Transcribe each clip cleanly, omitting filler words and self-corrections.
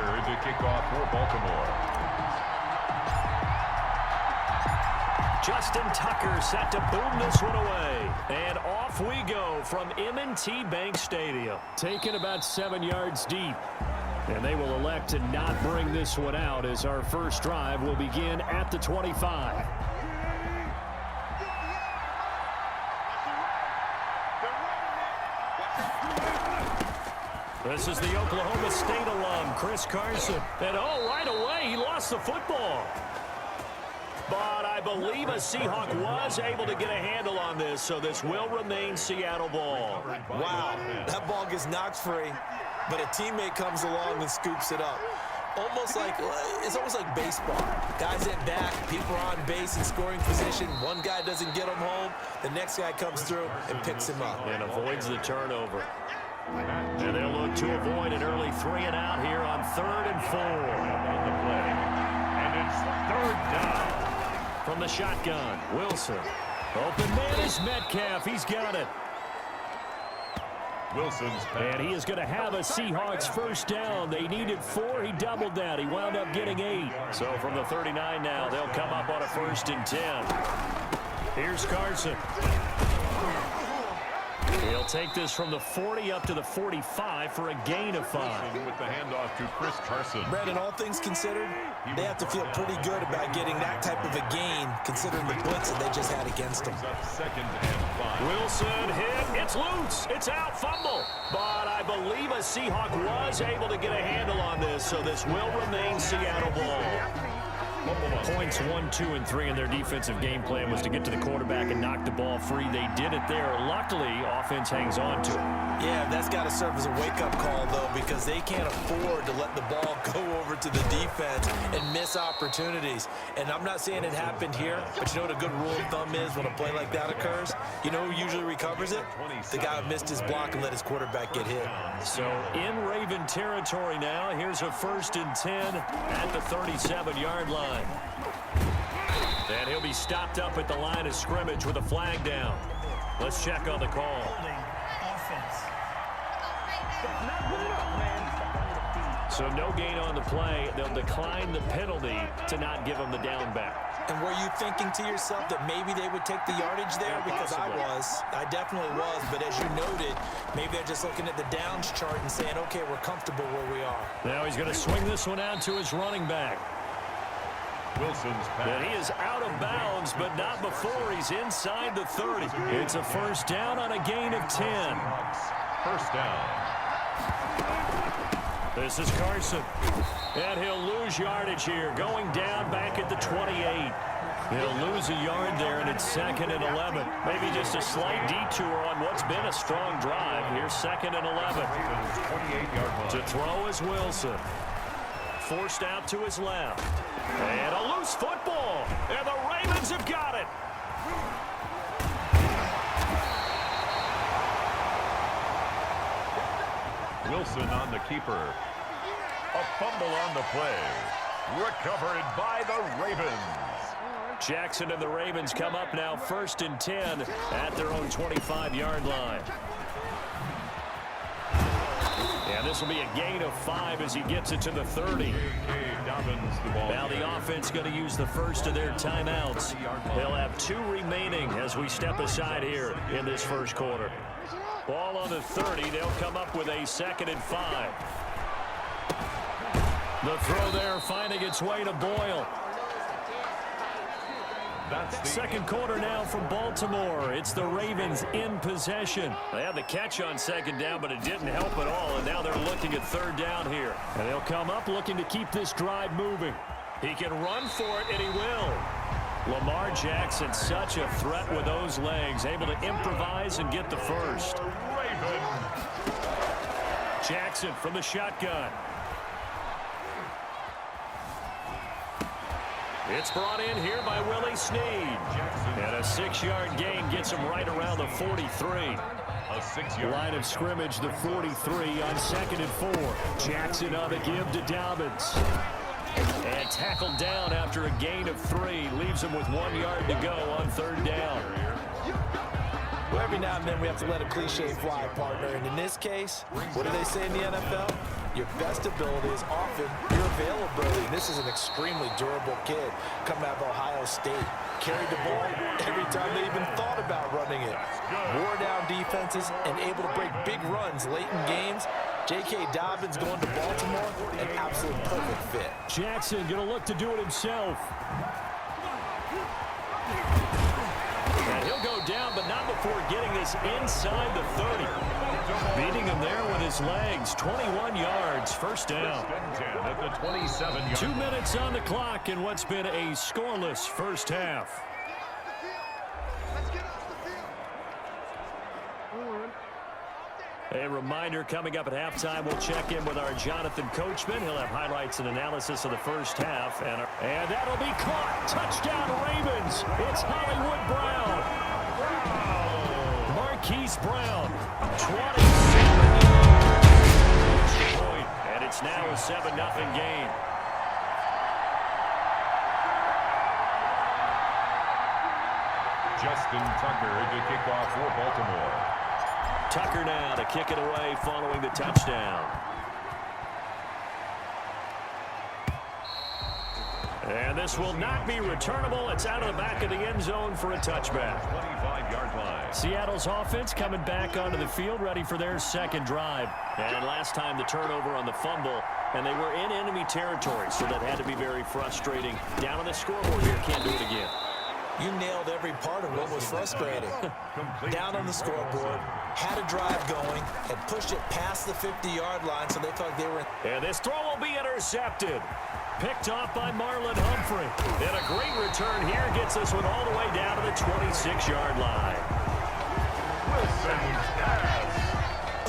Tucker to kick off for Baltimore. Justin Tucker set to boom this one away. And off we go from M&T Bank Stadium. Taken about 7 yards deep. And they will elect to not bring this one out as our first drive will begin at the 25. This is the Oklahoma State alum, Chris Carson. And right away, he lost the football. But I believe a Seahawk was able to get a handle on this, so this will remain Seattle ball. Wow, that ball gets knocked free, but a teammate comes along and scoops it up. It's almost like baseball. Guys at back, people are on base in scoring position. One guy doesn't get him home, the next guy comes through and picks him up. And avoids the turnover. And they'll look to avoid an early 3 and out here on 3rd and 4. On the play. And it's 3rd down. From the shotgun, Wilson. Open man is Metcalf. He's got it. Wilson's pass. And he is going to have a Seahawks first down. They needed 4. He doubled that. He wound up getting 8. So from the 39 now, they'll come up on a 1st and 10. Here's Carson. He'll take this from the 40 up to the 45 for a gain of 5. With the handoff to Chris Carson. Brandon, all things considered, they have to feel pretty good about getting that type of a gain, considering the blitz that they just had against them. 2nd and 5. Wilson hit. It's loose. It's out. Fumble. But I believe a Seahawk was able to get a handle on this, so this will remain Seattle ball. Points 1, 2, and 3 in their defensive game plan was to get to the quarterback and knock the ball free. They did it there. Luckily, offense hangs on to it. Yeah, that's got to serve as a wake-up call, though, because they can't afford to let the ball go over to the defense and miss opportunities. And I'm not saying it happened here, but you know what a good rule of thumb is when a play like that occurs? You know who usually recovers it? The guy who missed his block and let his quarterback get hit. So in Raven territory now, here's a 1st and 10 at the 37-yard line. And he'll be stopped up at the line of scrimmage with a flag down. Let's check on the call. So no gain on the play. They'll decline the penalty to not give him the down back. And were you thinking to yourself that maybe they would take the yardage there? Because I definitely was. But as you noted, maybe they're just looking at the downs chart and saying, okay, we're comfortable where we are. Now he's going to swing this one out to his running back. Wilson's pass. And he is out of bounds, but not before he's inside the 30. It's a 1st down on a gain of 10. 1st down. This is Carson. And he'll lose yardage here, going down back at the 28. He'll lose a yard there, and it's 2nd and 11. Maybe just a slight detour on what's been a strong drive. Here's 2nd and 11. 28-yard line. To throw is Wilson. Forced out to his left. And a loose football. And the Ravens have got it. Wilson on the keeper. A fumble on the play. Recovered by the Ravens. Jackson and the Ravens come up now 1st and 10 at their own 25-yard line. And this will be a gain of 5 as he gets it to the 30. Now the offense going to use the first of their timeouts. They'll have 2 remaining as we step aside here in this first quarter. Ball on the 30. They'll come up with a 2nd and 5. The throw there finding its way to Boyle. Second quarter now from Baltimore. It's the Ravens in possession. They had the catch on 2nd down, but it didn't help at all, and now they're looking at 3rd down here. And they'll come up looking to keep this drive moving. He can run for it, and he will. Lamar Jackson, such a threat with those legs, able to improvise and get the first. Jackson from the shotgun. It's brought in here by Willie Snead. And a 6-yard gain gets him right around the 43. Line of scrimmage, the 43 on 2nd and 4. Jackson on the give to Dobbins. And tackled down after a gain of 3. Leaves him with 1 yard to go on 3rd down. Well, every now and then we have to let a cliche fly, partner. And in this case, what do they say in the NFL? Your best ability is often your availability. And this is an extremely durable kid coming out of Ohio State. Carried the ball every time they even thought about running it. Wore down defenses and able to break big runs late in games. J.K. Dobbins going to Baltimore, an absolute perfect fit. Jackson going to look to do it himself. And he'll go down, but not before getting this inside the 30. Beating him there with his legs. 21 yards, first down. At the 27-yard. 2 minutes on the clock in what's been a scoreless first half. A reminder coming up at halftime, we'll check in with our Jonathan Coachman. He'll have highlights and analysis of the first half. And that'll be caught. Touchdown Ravens. It's Hollywood Brown. Marquise Brown. 27 yards. And it's now a 7-0 game. Justin Tucker to kick off for Baltimore. Tucker now to kick it away following the touchdown. And this will not be returnable. It's out of the back of the end zone for a touchback. 25-yard line. Seattle's offense coming back onto the field, ready for their second drive. And last time the turnover on the fumble, and they were in enemy territory, so that had to be very frustrating. Down on the scoreboard here, can't do it again. You nailed every part of what was frustrating. Down on the scoreboard, had a drive going, had pushed it past the 50-yard line, so they thought they were... And this throw will be intercepted. Picked off by Marlon Humphrey. And a great return here gets us with all the way down to the 26-yard line.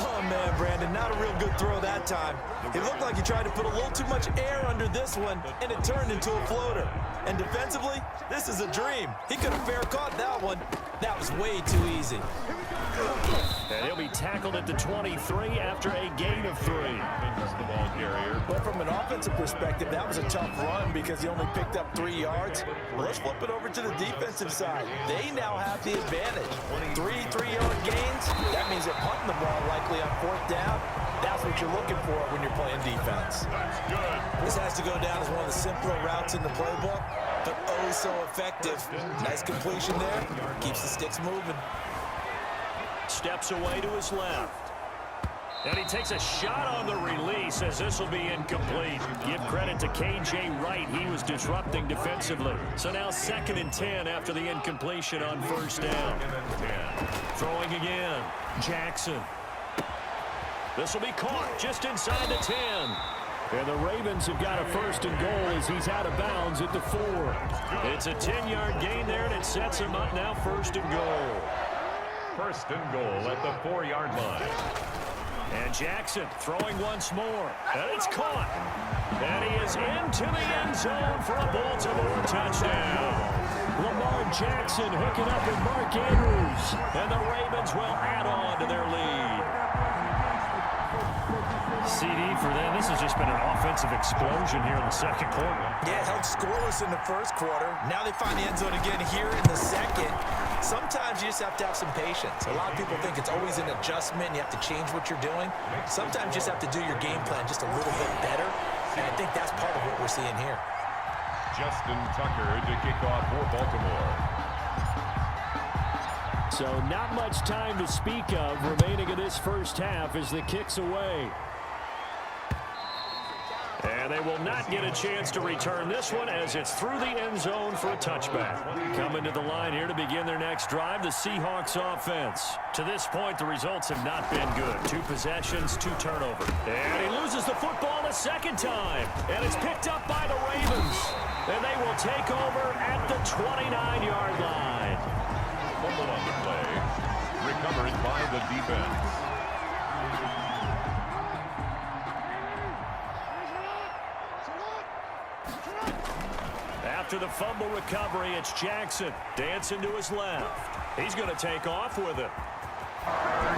Oh, man, Brandon, not a real good throw that time. It looked like he tried to put a little too much air under this one, and it turned into a floater. And defensively, this is a dream. He could have fair caught that one. That was way too easy. And he'll be tackled at the 23 after a gain of 3. The ball carrier. But from an offensive perspective, that was a tough run because he only picked up 3 yards. Well, let's flip it over to the defensive side. They now have the advantage. 3-3-yard gains. That means they're punting the ball likely on 4th down. That's what you're looking for when you're playing defense. That's good. This has to go down as one of the simpler routes in the playbook, but oh so effective. Nice completion there. Keeps the sticks moving. Steps away to his left. And he takes a shot on the release as this will be incomplete. Give credit to K.J. Wright. He was disrupting defensively. So now 2nd and 10 after the incompletion on 1st down. Throwing again. Jackson. This will be caught just inside the 10. And the Ravens have got a 1st and goal as he's out of bounds at the 4. It's a 10-yard gain there, and it sets him up now 1st and goal. 1st and goal at the 4-yard line. And Jackson throwing once more. And it's caught. And he is into the end zone for a Baltimore touchdown. Lamar Jackson hooking up with Mark Andrews. And the Ravens will add on to their lead. CD for them. This has just been an offensive explosion here in the 2nd quarter. Yeah, held scoreless in the 1st quarter. Now they find the end zone again here in the 2nd. Sometimes you just have to have some patience. A lot of people think it's always an adjustment. You have to change what you're doing. Sometimes you just have to do your game plan just a little bit better. And I think that's part of what we're seeing here. Justin Tucker to kick off for Baltimore. So not much time to speak of remaining in this first half as the kick's away. And they will not get a chance to return this one as it's through the end zone for a touchback. Coming to the line here to begin their next drive, the Seahawks offense. To this point, the results have not been good. 2 possessions, 2 turnovers. And he loses the football a 2nd time. And it's picked up by the Ravens. And they will take over at the 29-yard line. Fumble on the play. Recovered by the defense. After the fumble recovery, it's Jackson dancing to his left. He's going to take off with it.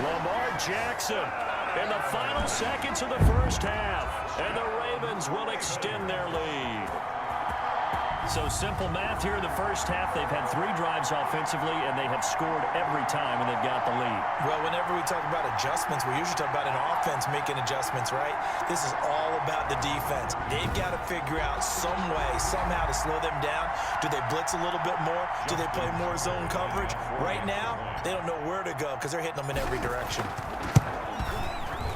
Lamar Jackson in the final seconds of the first half. And the Ravens will extend their lead. So simple math here in the first half. They've had 3 drives offensively, and they have scored every time when they've got the lead. Well, whenever we talk about adjustments, we usually talk about an offense making adjustments, right? This is all about the defense. They've got to figure out some way, somehow to slow them down. Do they blitz a little bit more? Do they play more zone coverage? Right now, they don't know where to go because they're hitting them in every direction.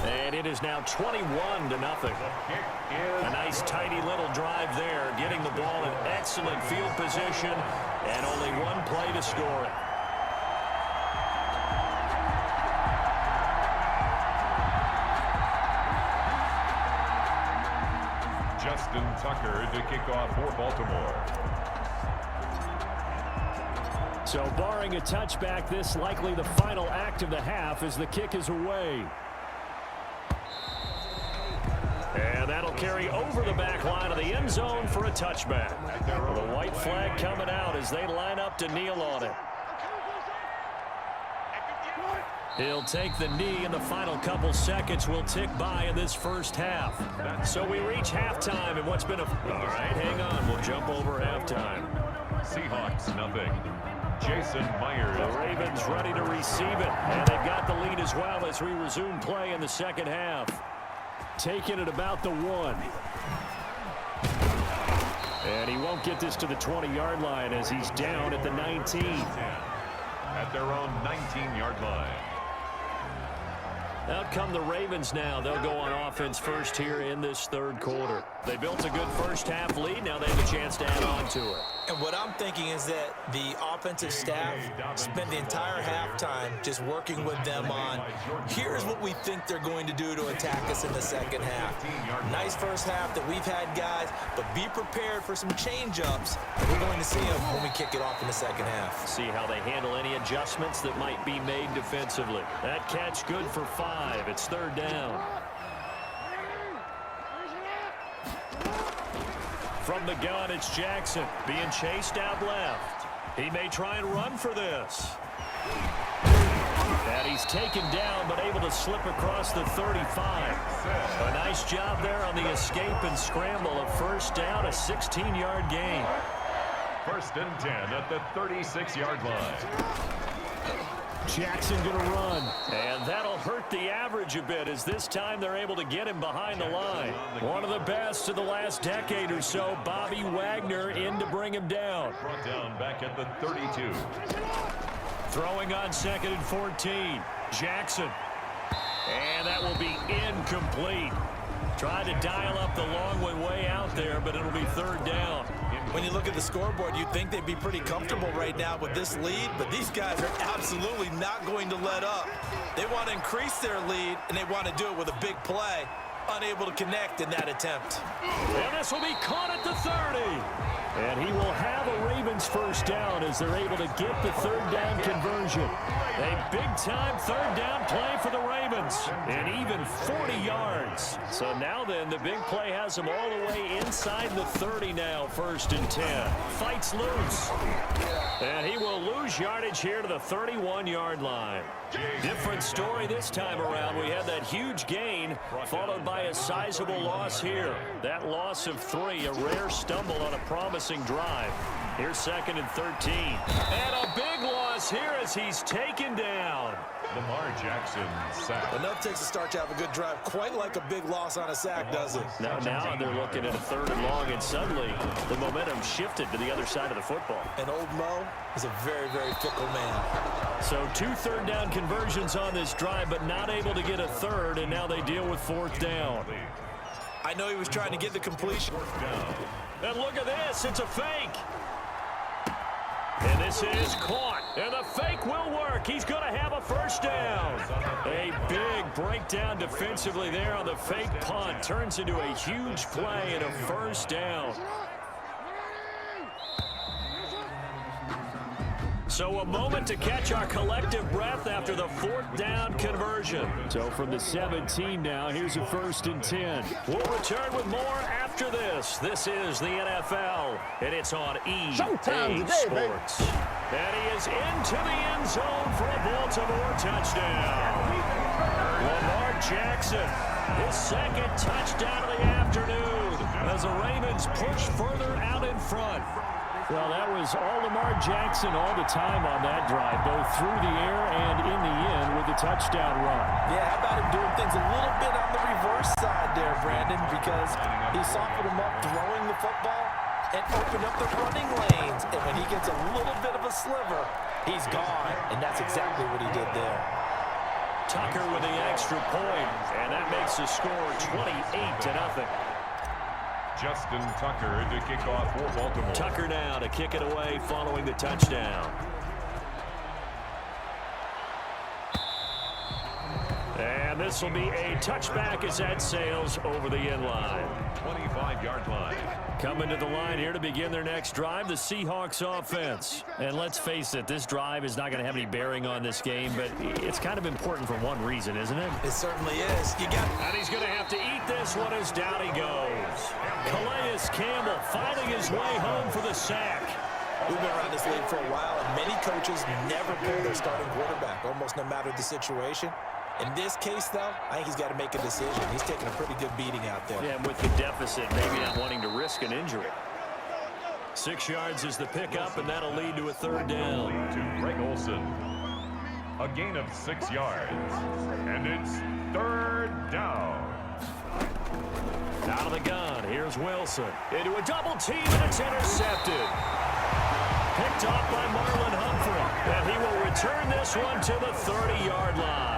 And it is now 21-0. A nice, tidy little drive there, getting the ball in excellent field position, and only 1 play to score it. Justin Tucker to kick off for Baltimore. So barring a touchback, this likely the final act of the half as the kick is away. And that'll carry over the back line of the end zone for a touchback. The white flag coming out as they line up to kneel on it. He'll take the knee, and the final couple seconds will tick by in this first half. So we reach halftime in what's been a... All right, hang on. We'll jump over halftime. Seahawks, 0. Jason Myers. The Ravens ready to receive it, and they've got the lead as well as we resume play in the second half. Taking it about the 1. And he won't get this to the 20-yard line as he's down at the 19. At their own 19-yard line. Out come the Ravens now. They'll go on offense first here in this third quarter. They built a good first half lead. Now they have a chance to add on to it. And what I'm thinking is that the offensive staff spent the entire halftime just working with them on, here's what we think they're going to do to attack us in the second half. Nice first half that we've had, guys, but be prepared for some change-ups. We're going to see them when we kick it off in the second half. See how they handle any adjustments that might be made defensively. That catch good for 5. It's third down. From the gun, it's Jackson being chased out left. He may try and run for this. And he's taken down, but able to slip across the 35. A nice job there on the escape and scramble. A first down, a 16-yard gain. 1st and 10 at the 36-yard line. Jackson going to run, and that'll hurt the average a bit as this time they're able to get him behind the line. One of the best of the last decade or so, Bobby Wagner in to bring him down. Brought down back at the 32. Throwing on 2nd and 14. Jackson. And that will be incomplete. Tried to dial up the long one way out there, but it'll be third down. When you look at the scoreboard, you'd think they'd be pretty comfortable right now with this lead, but these guys are absolutely not going to let up. They want to increase their lead, and they want to do it with a big play. Unable to connect in that attempt. And this will be caught at the 30. And he will have a Ravens first down as they're able to get the third down conversion. A big-time third down play for the Ravens. And even 40 yards. So now then, the big play has him all the way inside the 30 now, 1st and 10. Fights loose. And he will lose yardage here to the 31-yard line. Different story this time around. We had that huge gain followed by a sizable loss here. That loss of 3, a rare stumble on a promising drive. Here's 2nd and 13. And a big loss here as he's taken down. Lamar Jackson sacked. Enough takes a start to have a good drive, quite like a big loss on a sack, does it? Now they're looking at a 3rd and long, and suddenly the momentum shifted to the other side of the football. And old Mo is a very, very fickle man. So 2 third down conversions on this drive, but not able to get a 3rd, and now they deal with 4th down. I know he was trying to get the completion. And look at this, it's a fake. And this is caught, and the fake will work. He's going to have a first down. A big breakdown defensively there on the fake punt. Turns into a huge play and a first down. So a moment to catch our collective breath after the 4th down conversion. So from the 17 now, here's a 1st and 10. We'll return with more after this. This is the NFL, and it's on EA Sports. And he is into the end zone for a Baltimore touchdown. Lamar Jackson, his 2nd touchdown of the afternoon. as the Ravens push further out in front. Well, that was all Lamar Jackson all the time on that drive, both through the air and in the end with the touchdown run. Yeah, how about him doing things a little bit on the reverse side there, Brandon, because he softened him up throwing the football and opened up the running lanes. And when he gets a little bit of a sliver, he's gone. And that's exactly what he did there. Tucker with the extra point, and that makes the score 28-0. Justin Tucker to kick off for Baltimore. Tucker now to kick it away following the touchdown. And this will be a touchback as that sails over the end line. 25-yard line. Coming to the line here to begin their next drive, the Seahawks offense. And let's face it, this drive is not going to have any bearing on this game, but it's kind of important for one reason, isn't it? It certainly is. And he's going to have to eat this one as down he goes. Calais Campbell finding his way home for the sack. We've been around this league for a while, and many coaches never pull their starting quarterback, almost no matter the situation. In this case, though, I think he's got to make a decision. He's taking a pretty good beating out there. Yeah, and with the deficit, maybe not wanting to risk an injury. 6 yards is the pickup, and that'll lead to a third down. To Greg Olsen. A gain of 6 yards. And it's third down. Out of the gun, here's Wilson. Into a double team, and it's intercepted. Picked off by Marlon Humphrey. And he will return this one to the 30-yard line.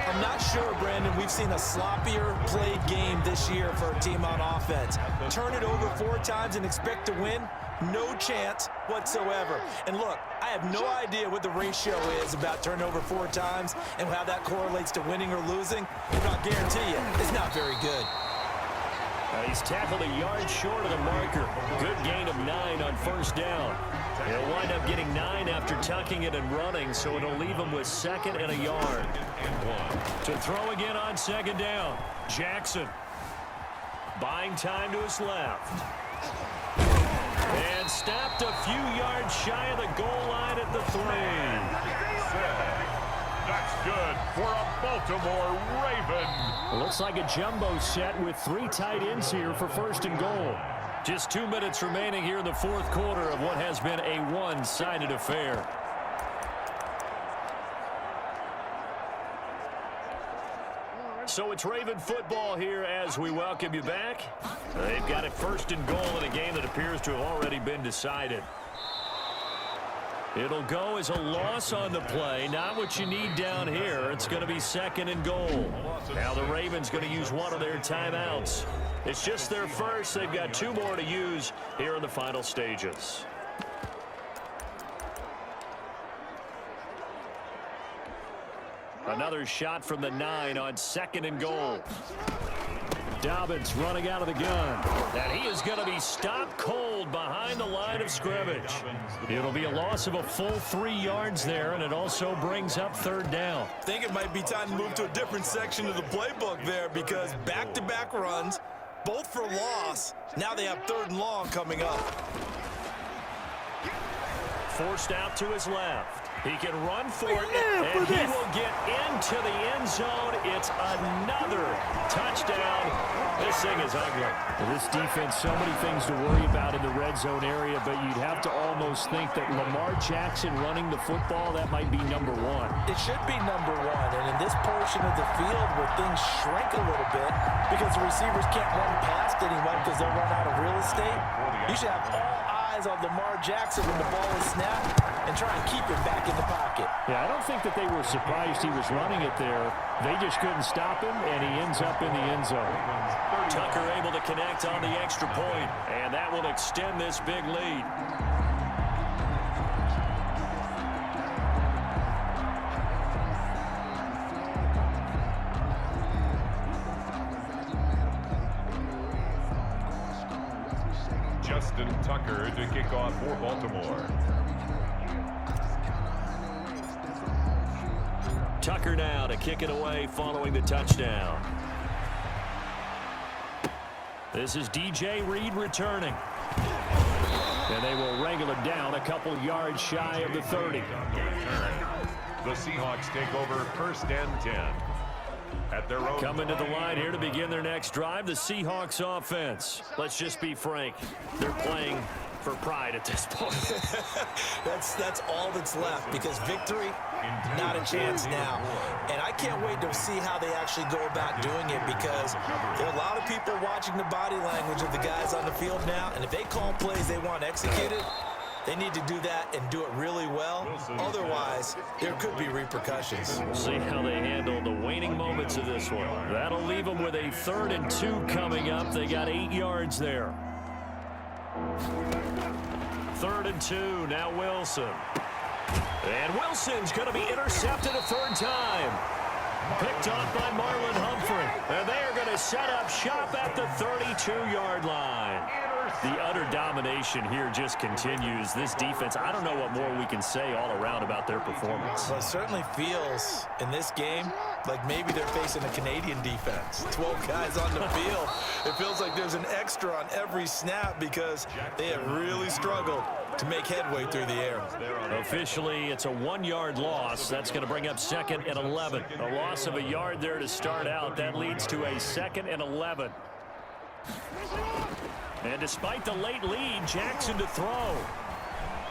I'm not sure, Brandon, we've seen a sloppier played game this year for a team on offense. Turn it over 4 times and expect to win? No chance whatsoever. And look, I have no idea what the ratio is about turnover 4 times and how that correlates to winning or losing. But I'll guarantee you, it's not very good. He's tackled a yard short of the marker. Good gain of 9 on first down. He'll wind up getting 9 after tucking it and running, so it'll leave him with 2nd and a yard. To throw again on 2nd down. Jackson buying time to his left. And stopped a few yards shy of the goal line at the 3. That's good for a Baltimore Raven. Looks like a jumbo set with 3 tight ends here for 1st and goal. Just 2 minutes remaining here in the 4th quarter of what has been a one-sided affair. So it's Raven football here as we welcome you back. They've got it 1st and goal in a game that appears to have already been decided. It'll go as a loss on the play. Not what you need down here. It's going to be 2nd and goal. Now the Ravens going to use one of their timeouts. It's just their first. They've got 2 more to use here in the final stages. Another shot from the 9 on 2nd and goal. Dobbins running out of the gun. And he is going to be stopped cold behind the line of scrimmage. It'll be a loss of a full 3 yards there, and it also brings up 3rd down. I think it might be time to move to a different section of the playbook there, because back-to-back runs, both for loss. Now they have 3rd and long coming up. Forced out to his left. He can run for it, and he will get into the end zone. It's another touchdown. This thing is ugly. This defense, so many things to worry about in the red zone area, but you'd have to almost think that Lamar Jackson running the football, that might be number 1. It should be number 1, and in this portion of the field where things shrink a little bit because the receivers can't run past anyone because they'll run out of real estate, you should have all eyes on Lamar Jackson when the ball is snapped and try and keep him back in the pocket. Yeah, I don't think that they were surprised he was running it there. They just couldn't stop him, and he ends up in the end zone. Tucker able to connect on the extra point, and that will extend this big lead. Justin Tucker to kick off for Baltimore. Tucker now to kick it away following the touchdown. This is DJ Reed returning. And they will wrangle it down a couple yards shy of the 30. The Seahawks take over 1st and 10. At their own Coming to the line here to begin their next drive, the Seahawks offense. Let's just be frank. They're playing for pride at this point. That's all that's left, because victory, not a chance now. And I can't wait to see how they actually go about doing it, because there are a lot of people watching the body language of the guys on the field now, and if they call plays they want executed, they need to do that and do it really well. Otherwise, there could be repercussions. We'll see how they handle the waning moments of this one. That'll leave them with a 3rd and 2 coming up. They got 8 yards there. 3rd and 2, now Wilson. And Wilson's going to be intercepted a 3rd time. Picked off by Marlon Humphrey. And they are going to set up shop at the 32-yard line. The utter domination here just continues. This defense, I don't know what more we can say all around about their performance. Well, it certainly feels in this game like maybe they're facing a Canadian defense. 12 guys on the field. It feels like there's an extra on every snap because they have really struggled to make headway through the air. Officially, it's a 1-yard loss. That's going to bring up 2nd and 11. A loss of a yard there to start out. That leads to a 2nd and 11. And despite the late lead, Jackson to throw.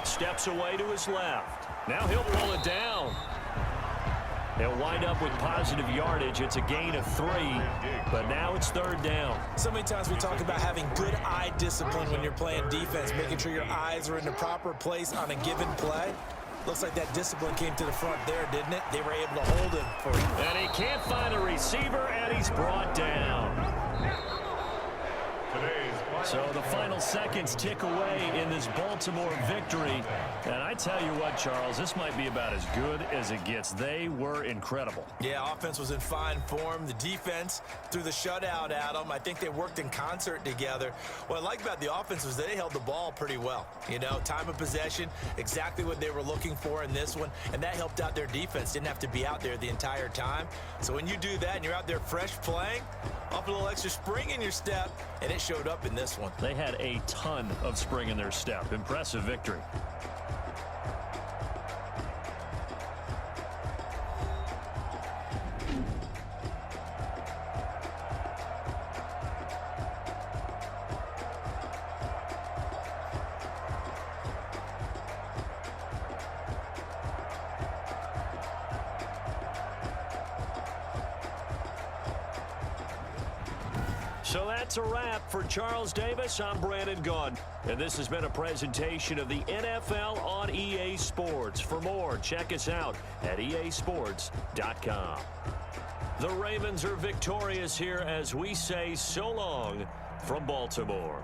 Steps away to his left. Now he'll pull it down. They'll wind up with positive yardage. It's a gain of 3, but now it's 3rd down. So many times we talk about having good eye discipline when you're playing defense, making sure your eyes are in the proper place on a given play. Looks like that discipline came to the front there, didn't it? They were able to hold him for it. And he can't find a receiver, and he's brought down. So the final seconds tick away in this Baltimore victory. And I tell you what, Charles, this might be about as good as it gets. They were incredible. Yeah, offense was in fine form. The defense threw the shutout at them. I think they worked in concert together. What I like about the offense was they held the ball pretty well. You know, time of possession, exactly what they were looking for in this one. And that helped out their defense. Didn't have to be out there the entire time. So when you do that and you're out there fresh playing, up a little extra spring in your step, and it showed up in this one. They had a ton of spring in their step. Impressive victory. So that's a wrap for Charles Davis. I'm Brandon Gunn, and this has been a presentation of the NFL on EA Sports. For more, check us out at easports.com. The Ravens are victorious here as we say so long from Baltimore.